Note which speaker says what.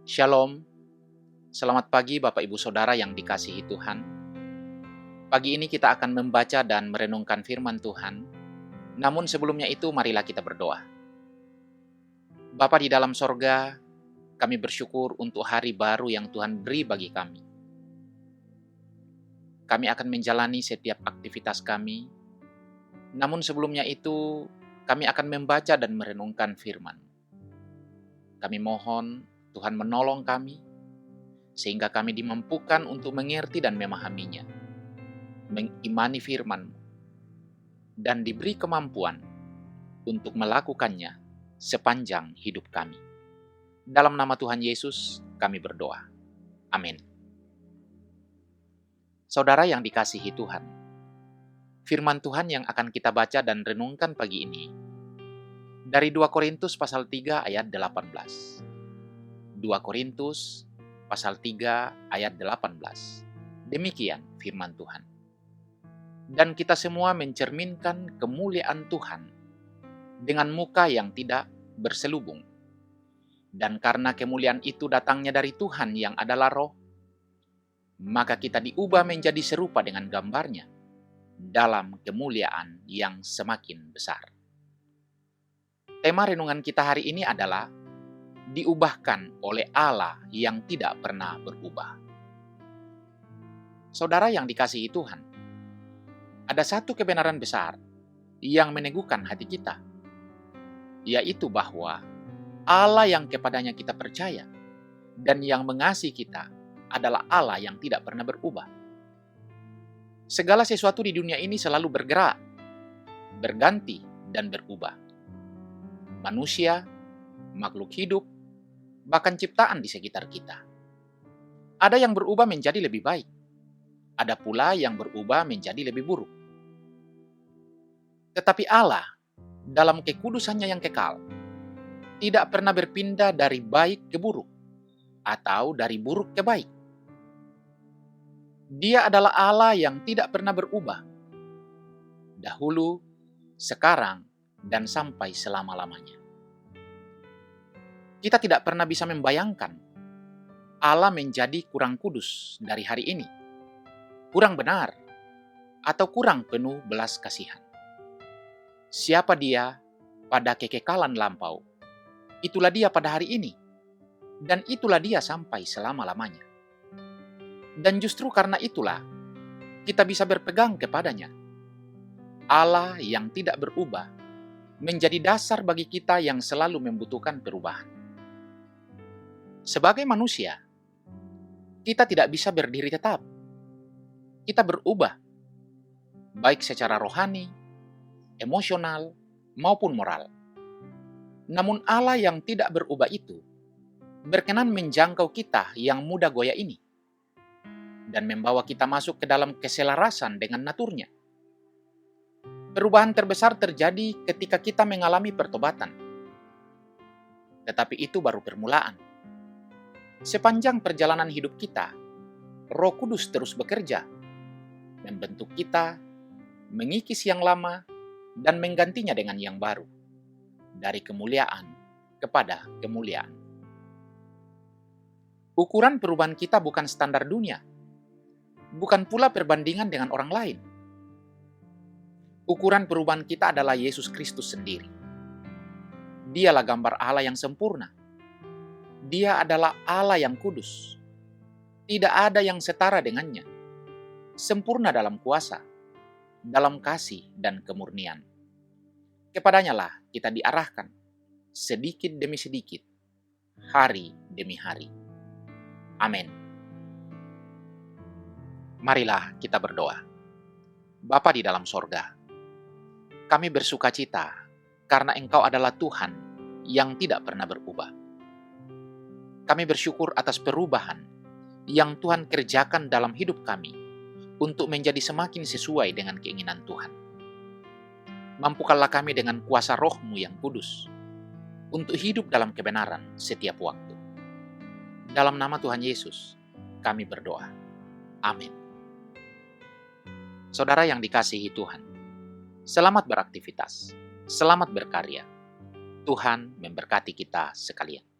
Speaker 1: Shalom, selamat pagi Bapak Ibu Saudara yang dikasihi Tuhan. Pagi ini kita akan membaca dan merenungkan firman Tuhan. Namun sebelumnya itu marilah kita berdoa. Bapa di dalam sorga, kami bersyukur untuk hari baru yang Tuhan beri bagi kami. Kami akan menjalani setiap aktivitas kami. Namun sebelumnya itu, kami akan membaca dan merenungkan firman. Kami mohon Tuhan menolong kami, sehingga kami dimampukan untuk mengerti dan memahaminya, mengimani firman-Mu, dan diberi kemampuan untuk melakukannya sepanjang hidup kami. Dalam nama Tuhan Yesus, kami berdoa. Amin. Saudara yang dikasihi Tuhan, firman Tuhan yang akan kita baca dan renungkan pagi ini dari 2 Korintus pasal 3 ayat 18. 2 Korintus pasal 3 ayat 18. Demikian firman Tuhan. Dan kita semua mencerminkan kemuliaan Tuhan dengan muka yang tidak berselubung. Dan karena kemuliaan itu datangnya dari Tuhan yang adalah Roh, maka kita diubah menjadi serupa dengan gambarnya dalam kemuliaan yang semakin besar. Tema renungan kita hari ini adalah diubahkan oleh Allah yang tidak pernah berubah. Saudara yang dikasihi Tuhan, ada satu kebenaran besar yang meneguhkan hati kita, yaitu bahwa Allah yang kepadanya kita percaya dan yang mengasihi kita adalah Allah yang tidak pernah berubah. Segala sesuatu di dunia ini selalu bergerak, berganti, dan berubah. Manusia, makhluk hidup, bahkan ciptaan di sekitar kita. Ada yang berubah menjadi lebih baik, ada pula yang berubah menjadi lebih buruk. Tetapi Allah, dalam kekudusannya yang kekal, tidak pernah berpindah dari baik ke buruk, atau dari buruk ke baik. Dia adalah Allah yang tidak pernah berubah, dahulu, sekarang, dan sampai selama-lamanya. Kita tidak pernah bisa membayangkan Allah menjadi kurang kudus dari hari ini, kurang benar, atau kurang penuh belas kasihan. Siapa Dia pada kekekalan lampau, itulah Dia pada hari ini, dan itulah Dia sampai selama-lamanya. Dan justru karena itulah kita bisa berpegang kepadanya. Allah yang tidak berubah menjadi dasar bagi kita yang selalu membutuhkan perubahan. Sebagai manusia, kita tidak bisa berdiri tetap. Kita berubah, baik secara rohani, emosional, maupun moral. Namun Allah yang tidak berubah itu berkenan menjangkau kita yang mudah goyah ini dan membawa kita masuk ke dalam keselarasan dengan naturnya. Perubahan terbesar terjadi ketika kita mengalami pertobatan. Tetapi itu baru permulaan. Sepanjang perjalanan hidup kita, Roh Kudus terus bekerja, membentuk kita, mengikis yang lama, dan menggantinya dengan yang baru, dari kemuliaan kepada kemuliaan. Ukuran perubahan kita bukan standar dunia, bukan pula perbandingan dengan orang lain. Ukuran perubahan kita adalah Yesus Kristus sendiri. Dialah gambar Allah yang sempurna. Dia adalah Allah yang kudus. Tidak ada yang setara dengannya. Sempurna dalam kuasa, dalam kasih dan kemurnian. Kepadanya lah kita diarahkan, sedikit demi sedikit, hari demi hari. Amin. Marilah kita berdoa. Bapa di dalam sorga, kami bersukacita karena Engkau adalah Tuhan yang tidak pernah berubah. Kami bersyukur atas perubahan yang Tuhan kerjakan dalam hidup kami untuk menjadi semakin sesuai dengan keinginan Tuhan. Mampukanlah kami dengan kuasa Roh-Mu yang kudus untuk hidup dalam kebenaran setiap waktu. Dalam nama Tuhan Yesus, kami berdoa. Amin. Saudara yang dikasihi Tuhan, selamat beraktivitas, selamat berkarya. Tuhan memberkati kita sekalian.